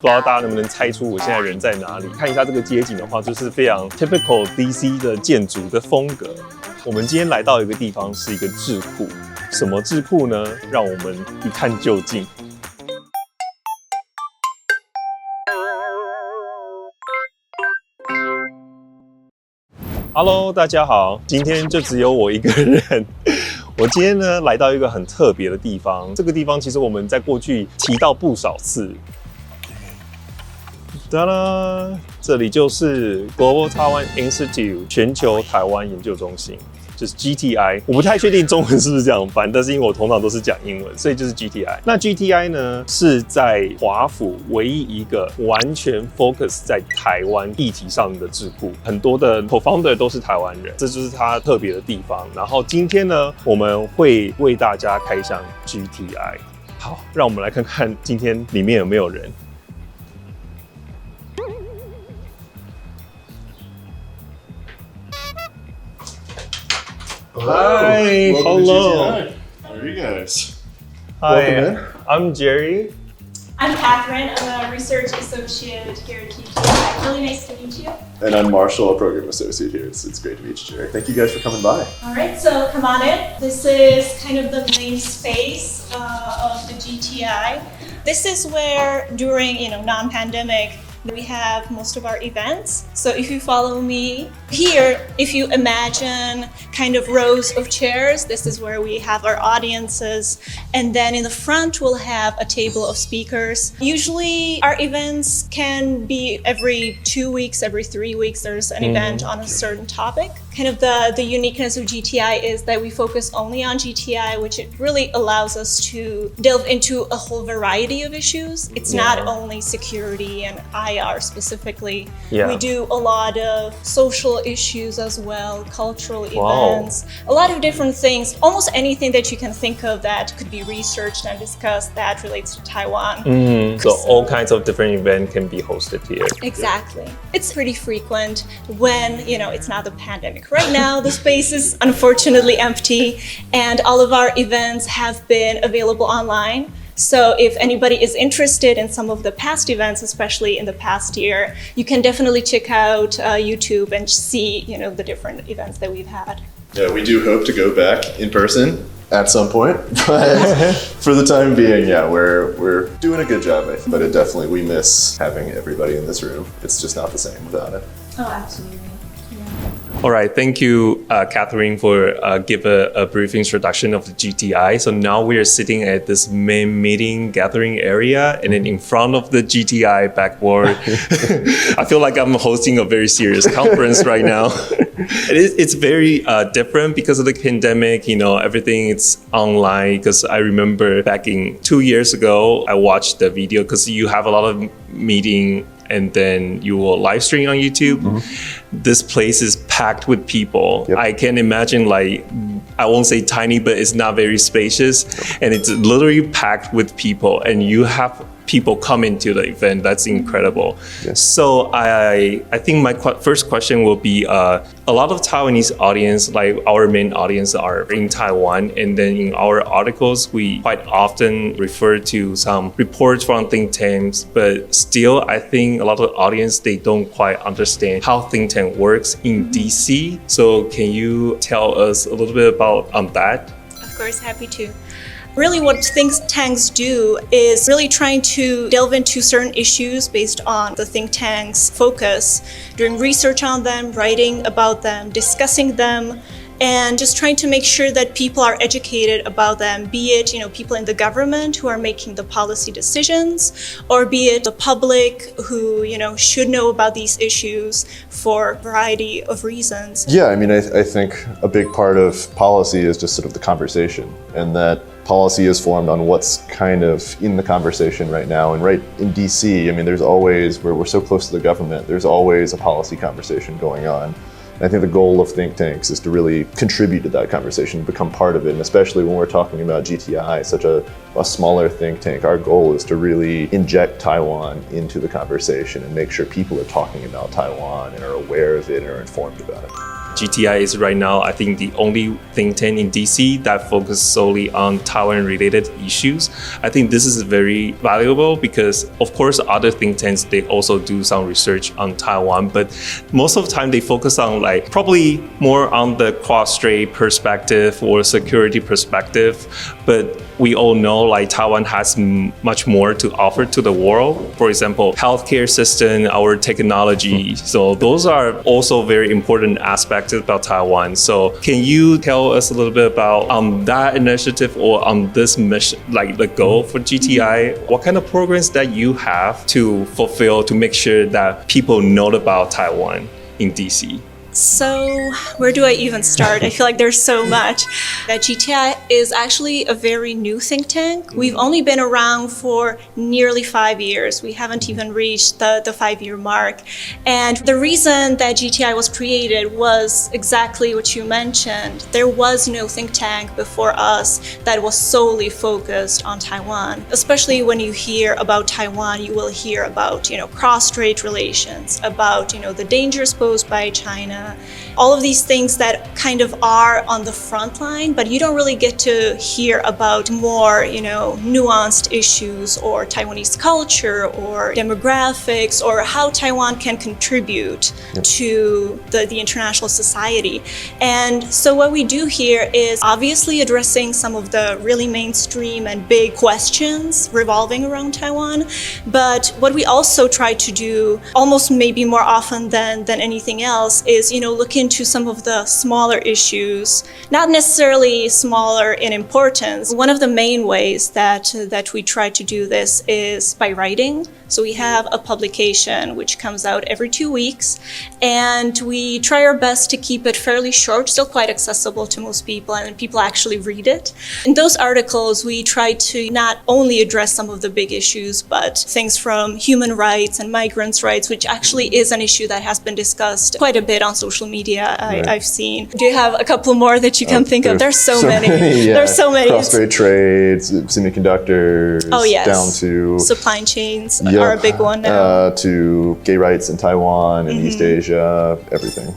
不知道大家能不能猜出我现在人在哪里？看一下这个街景的话，就是非常 typical DC 的建筑的风格。我们今天来到一个地方，是一个智库。什么智库呢？让我们一探究竟。Hello， 大家好，今天就只有我一个人。我今天呢来到一个很特别的地方，这个地方其实我们在过去提到不少次。哒啦，这里就是 Global Taiwan Institute 全球台湾研究中心，就是 GTI。我不太确定中文是不是这样翻，但是因为我通常都是讲英文，所以就是 GTI。那 GTI 呢是在华府唯一一个完全 focus 在台湾议题上的智库，很多的 co-founder 都是台湾人，这就是它特别的地方。然后今天呢，我们会为大家开箱 GTI。好，让我们来看看今天里面有没有人。Hi, hello. How are you guys? Hi, I'm Jerry. I'm Katherine. I'm a research associate here at GTI. Really nice to meet you. And I'm Marshall, a program associate here. It's great to meet you, Jerry. Thank you guys for coming by. All right, so come on in. This is kind of the main space of the GTI. This is where during non-pandemic, we have most of our events. So if you follow me here, if you imagine kind of rows of chairs, this is where we have our audiences. And then in the front, we'll have a table of speakers. Usually our events can be every 2 weeks, every 3 weeks, there's an event on a certain topic. Kind of the uniqueness of GTI is that we focus only on GTI, which it really allows us to delve into a whole variety of issues. It's not only security and IR specifically. We do a lot of social issues as well, cultural events, a lot of different things, almost anything that you can think of that could be researched and discussed that relates to Taiwan. So all kinds of different events can be hosted here. Exactly. It's pretty frequent when, it's not the pandemic. Right now, the space is unfortunately empty and all of our events have been available online. So if anybody is interested in some of the past events, especially in the past year, you can definitely check out YouTube and see, the different events that we've had. Yeah, we do hope to go back in person at some point, but for the time being, we're doing a good job, I think. But we miss having everybody in this room. It's just not the same without it. Oh, absolutely. All right, thank you, Katherine, for giving a brief introduction of the GTI. So now we are sitting at this main meeting gathering area, and then in front of the GTI backboard, I feel like I'm hosting a very serious conference right now. It's very different because of the pandemic. Everything is online. Because I remember back in 2 years ago, I watched the video because you have a lot of meeting. And then you will live stream on YouTube. This place is packed with people. I can imagine I won't say tiny, but it's not very spacious. And it's literally packed with people and you have people come into the event. That's incredible. So I think my first question will be, a lot of Taiwanese audience, like our main audience are in Taiwan. And then in our articles, we quite often refer to some reports from think tanks, but still I think a lot of the audience, they don't quite understand how think tank works in DC. So can you tell us a little bit about that? Of course, happy to. Really what think tanks do is really trying to delve into certain issues based on the think tank's focus, doing research on them, writing about them, discussing them, and just trying to make sure that people are educated about them, be it, people in the government who are making the policy decisions, or be it the public who, should know about these issues for a variety of reasons. Yeah, I think a big part of policy is just sort of the conversation, and that policy is formed on what's kind of in the conversation right now. And right in DC, there's always, where we're so close to the government, there's always a policy conversation going on. And I think the goal of think tanks is to really contribute to that conversation, become part of it. And especially when we're talking about GTI, such a smaller think tank, our goal is to really inject Taiwan into the conversation and make sure people are talking about Taiwan and are aware of it and are informed about it. GTI is right now, I think, the only think tank in DC that focuses solely on Taiwan-related issues. I think this is very valuable because, of course, other think tanks, they also do some research on Taiwan, but most of the time they focus on like probably more on the cross-strait perspective or security perspective. But we all know like Taiwan has much more to offer to the world. For example, healthcare system, our technology. So those are also very important aspects about Taiwan. So can you tell us a little bit about that initiative or on this mission, like the goal for GTI? What kind of programs that you have to fulfill to make sure that people know about Taiwan in DC? So where do I even start? I feel like there's so much. That GTI is actually a very new think tank. We've only been around for nearly 5 years. We haven't even reached the 5-year mark. And the reason that GTI was created was exactly what you mentioned. There was no think tank before us that was solely focused on Taiwan. Especially when you hear about Taiwan, you will hear about, cross-strait relations, about, the dangers posed by China, all of these things that kind of are on the front line, but you don't really get to hear about more, nuanced issues or Taiwanese culture or demographics or how Taiwan can contribute to the international society. And so what we do here is obviously addressing some of the really mainstream and big questions revolving around Taiwan. But what we also try to do, almost maybe more often than anything else, is look into some of the smaller issues, not necessarily smaller in importance. One of the main ways that we try to do this is by writing. So we have a publication which comes out every 2 weeks, and we try our best to keep it fairly short, still quite accessible to most people, and people actually read it. In those articles, we try to not only address some of the big issues, but things from human rights and migrants' rights, which actually is an issue that has been discussed quite a bit on social media, I've seen. Do you have a couple more that you can think of? There's so many. Yeah. There's so many. Cross-strait trades, semiconductors, down to supply chains are a big one now. To gay rights in Taiwan and East Asia, everything.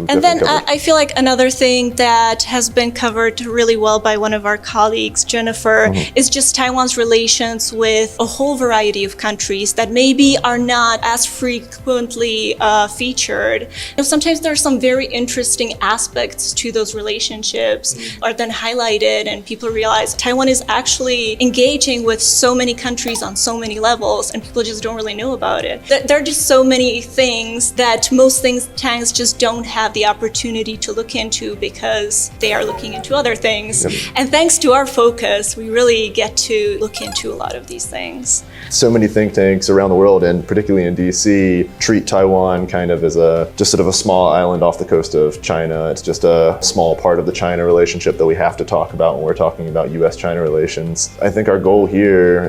And then I feel like another thing that has been covered really well by one of our colleagues, Jennifer, is just Taiwan's relations with a whole variety of countries that maybe are not as frequently featured. Sometimes there are some very interesting aspects to those relationships are then highlighted, and people realize Taiwan is actually engaging with so many countries on so many levels, and people just don't really know about it. There are just so many things that most think tanks just don't have the opportunity to look into because they are looking into other things. And thanks to our focus, we really get to look into a lot of these things. So many think tanks around the world, and particularly in DC, treat Taiwan kind of as just sort of a small island off the coast of China. It's just a small part of the China relationship that we have to talk about when we're talking about US-China relations. I think our goal here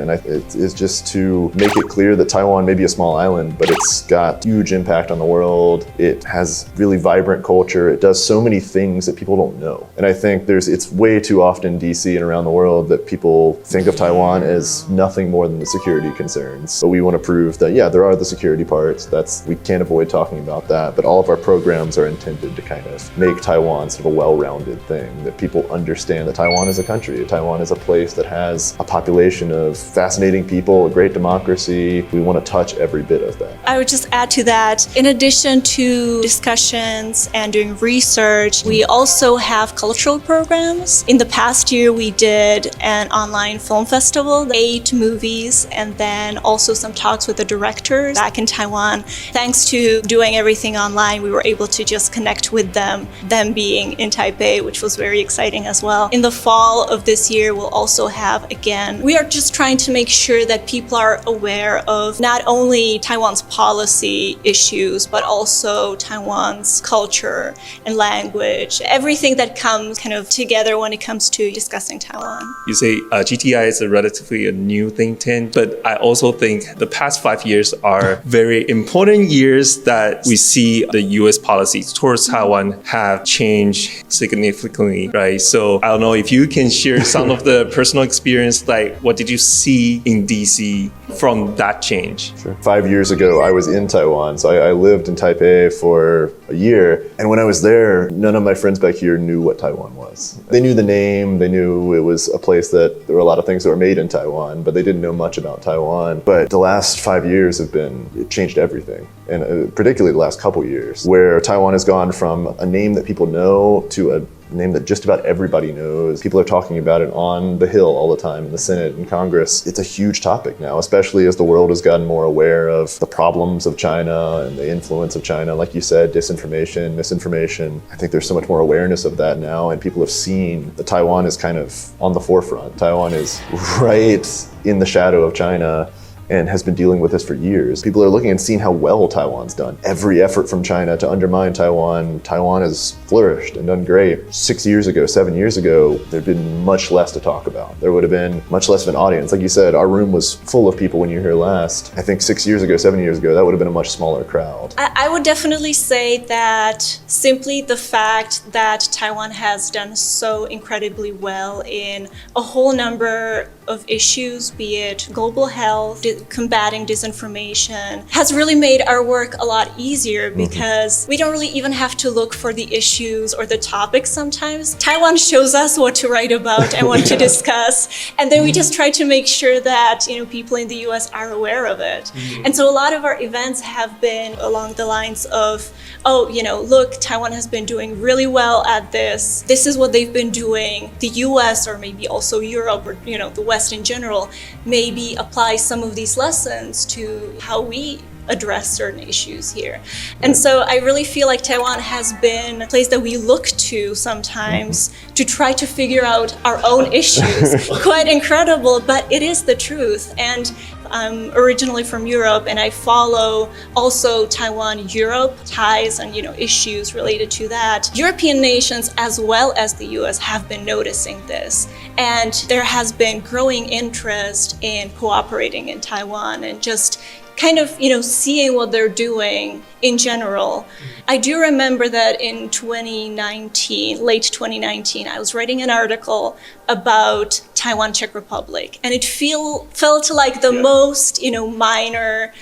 is just to make it clear that Taiwan may be a small island, but it's got huge impact on the world. It has really vibrant culture. It does so many things that people don't know. And I think it's way too often in DC and around the world that people think of Taiwan as nothing more than the security concerns. But we want to prove that, there are the security parts. We can't avoid talking about that, but all of our programs are intended to kind of make Taiwan sort of a well-rounded thing, that people understand that Taiwan is a country. Taiwan is a place that has a population of fascinating people, a great democracy. We want to touch every bit of that. I would just add to that, in addition to discussions and doing research, we also have cultural programs. In the past year, we did an online film festival, 8 movies, and then also some talks with the directors back in Taiwan. Thanks to doing everything online, we were able to just connect with them being in Taipei, which was very exciting as well. In the fall of this year, we'll also have, again, we are just trying to make sure that people are aware of not only Taiwan's policy issues, but also Taiwan's culture and language, everything that comes kind of together when it comes to discussing Taiwan. You say GTI is a relatively new think tank, but I also think the past 5 years are very important years that we see the US policies towards Taiwan have changed significantly, right? So I don't know if you can share some of the personal experience, like what did you see in DC from that that change? Sure. 5 years ago, I was in Taiwan. So I lived in Taipei for a year. And when I was there, none of my friends back here knew what Taiwan was. They knew the name. They knew it was a place that there were a lot of things that were made in Taiwan, but they didn't know much about Taiwan. But the last 5 years it changed everything. And particularly the last couple years, where Taiwan has gone from a name that people know to a name that just about everybody knows. People are talking about it on the Hill all the time, in the Senate and Congress. It's a huge topic now, especially as the world has gotten more aware of the problems of China and the influence of China. Like you said, disinformation, misinformation. I think there's so much more awareness of that now, and people have seen that Taiwan is kind of on the forefront. Taiwan is right in the shadow of China and has been dealing with this for years. People are looking and seeing how well Taiwan's done. Every effort from China to undermine Taiwan, Taiwan has flourished and done great. 6 years ago, 7 years ago, there'd been much less to talk about. There would have been much less of an audience. Like you said, our room was full of people when you were here last. I think 6 years ago, 7 years ago, that would have been a much smaller crowd. I would definitely say that simply the fact that Taiwan has done so incredibly well in a whole number of issues, be it global health, combating disinformation, has really made our work a lot easier because we don't really even have to look for the issues or the topics sometimes. Taiwan shows us what to write about and what to discuss, and then we just try to make sure that people in the US are aware of it. And so a lot of our events have been along the lines of, look, Taiwan has been doing really well at this. This is what they've been doing. The US, or maybe also Europe, or the West in general, maybe apply some of these lessons to how we address certain issues here. And so I really feel like Taiwan has been a place that we look to sometimes to try to figure out our own issues. Quite incredible, but it is the truth. And I'm originally from Europe, and I follow also Taiwan-Europe ties and issues related to that. European nations as well as the US have been noticing this, and there has been growing interest in cooperating in Taiwan and just kind of, seeing what they're doing in general. I do remember that in 2019, late 2019, I was writing an article about Taiwan, Czech Republic, and it felt like the most, minor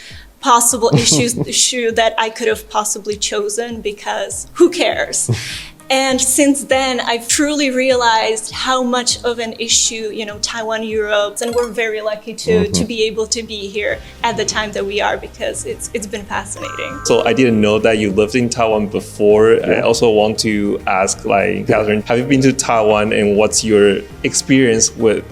possible issue that I could have possibly chosen, because who cares? And since then, I've truly realized how much of an issue, Taiwan, Europe, and we're very lucky to be able to be here at the time that we are, because it's been fascinating. So I didn't know that you lived in Taiwan before. I also want to ask, Katherine, have you been to Taiwan, and what's your experience with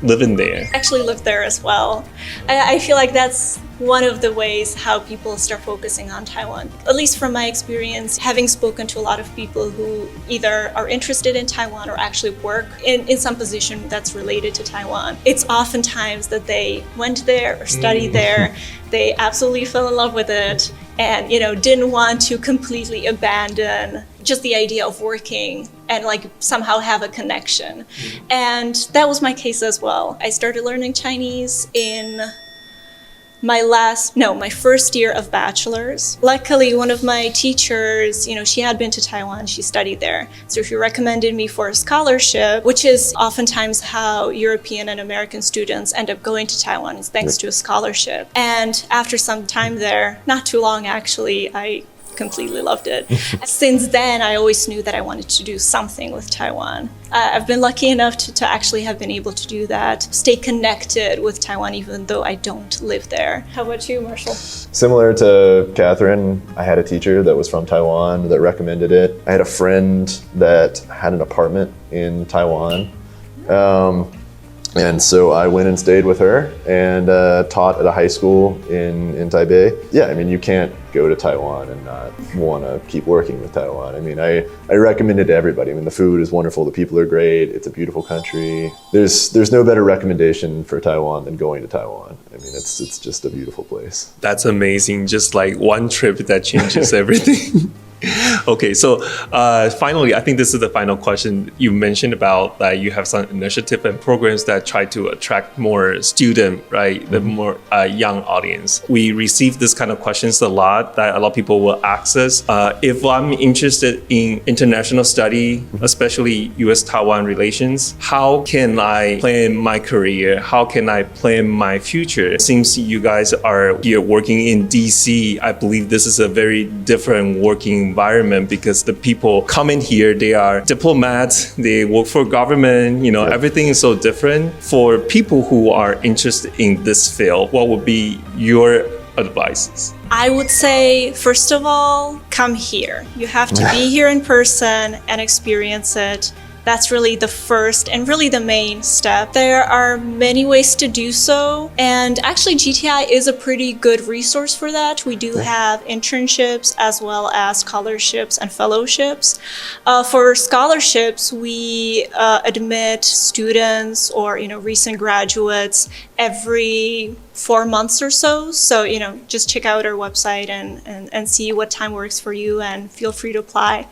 living there? I actually lived there as well. I feel like that's one of the ways how people start focusing on Taiwan. At least from my experience, having spoken to a lot of people who either are interested in Taiwan or actually work in some position that's related to Taiwan, it's oftentimes that they went there or studied there, they absolutely fell in love with it, and didn't want to completely abandon just the idea of working and somehow have a connection. And that was my case as well. I started learning Chinese in my first year of bachelor's. Luckily, one of my teachers, she had been to Taiwan, she studied there. So she recommended me for a scholarship, which is oftentimes how European and American students end up going to Taiwan, is thanks to a scholarship. And after some time there, not too long actually, I completely loved it. Since then, I always knew that I wanted to do something with Taiwan. I've been lucky enough to actually have been able to do that, stay connected with Taiwan even though I don't live there. How about you, Marshall? Similar to Katherine, I had a teacher that was from Taiwan that recommended it. I had a friend that had an apartment in Taiwan. And so I went and stayed with her and taught at a high school in Taipei. Yeah, you can't go to Taiwan and not want to keep working with Taiwan. I recommend it to everybody. The food is wonderful, the people are great, it's a beautiful country. There's no better recommendation for Taiwan than going to Taiwan. It's just a beautiful place. That's amazing. Just one trip that changes everything. Okay, so finally, I think this is the final question. You mentioned about that you have some initiative and programs that try to attract more student, right? The more young audience. We receive this kind of questions a lot that a lot of people will ask us. If I'm interested in international study, especially U.S.-Taiwan relations, how can I plan my career? How can I plan my future? Since you guys are here working in DC, I believe this is a very different working environment because the people coming here, they are diplomats, they work for government, everything is so different. For people who are interested in this field, what would be your advice? I would say, first of all, come here. You have to be here in person and experience it. That's really the first and really the main step. There are many ways to do so. And actually, GTI is a pretty good resource for that. We do have internships as well as scholarships and fellowships. For scholarships, we admit students or recent graduates every 4 months or so. So, just check out our website and see what time works for you and feel free to apply.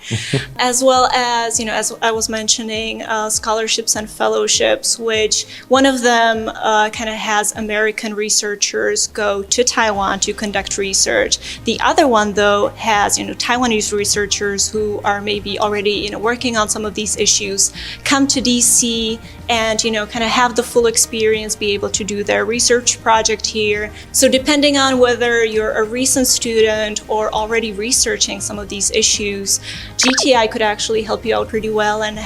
As well as, as I was mentioning, scholarships and fellowships, which one of them kind of has American researchers go to Taiwan to conduct research. The other one, though, has, Taiwanese researchers who are maybe already, working on some of these issues, come to DC and, kind of have the full experience, be able to do their research project here. So depending on whether you're a recent student or already researching some of these issues, GTI could actually help you out pretty well and,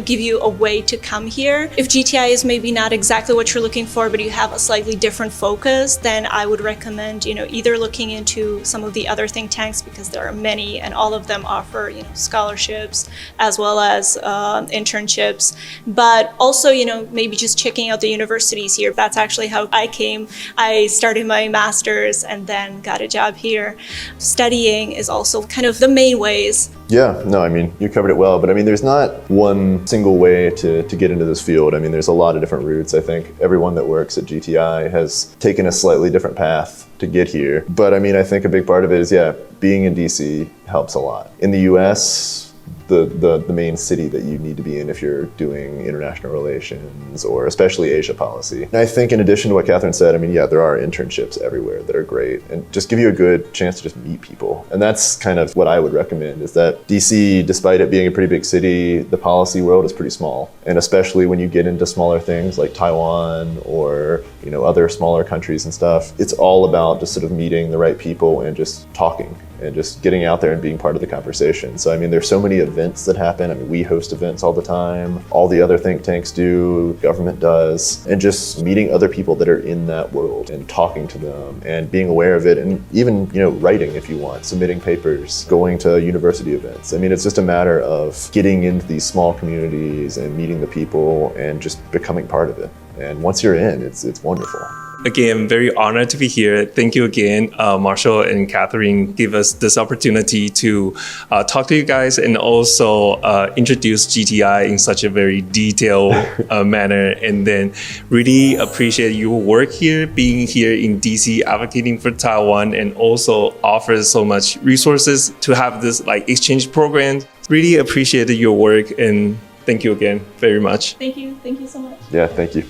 give you a way to come here. If GTI is maybe not exactly what you're looking for, but you have a slightly different focus, then I would recommend, either looking into some of the other think tanks because there are many and all of them offer, scholarships as well as internships. But also, maybe just checking out the universities here. That's actually how I came. I started my master's and then got a job here. Studying is also kind of the main ways. Yeah, no, you covered it well, but there's not one single way to get into this field. There's a lot of different routes. I think everyone that works at GTI has taken a slightly different path to get here. But I think a big part of it is, being in DC helps a lot. In the US, the main city that you need to be in if you're doing international relations or especially Asia policy. And I think in addition to what Katherine said, there are internships everywhere that are great and just give you a good chance to just meet people. And that's kind of what I would recommend is that DC, despite it being a pretty big city, the policy world is pretty small. And especially when you get into smaller things like Taiwan or, other smaller countries and stuff, it's all about just sort of meeting the right people and just talking and just getting out there and being part of the conversation. So, there's so many events that happen. We host events all the time. All the other think tanks do, government does, and just meeting other people that are in that world and talking to them and being aware of it and even, writing if you want, submitting papers, going to university events. It's just a matter of getting into these small communities and meeting the people and just becoming part of it. And once you're in, it's wonderful. Again, I'm very honored to be here. Thank you again, Marshall and Katherine, give us this opportunity to talk to you guys and also introduce GTI in such a very detailed manner. And then really appreciate your work here, being here in DC, advocating for Taiwan, and also offers so much resources to have this exchange program. Really appreciate your work and thank you again very much. Thank you so much. Yeah, thank you.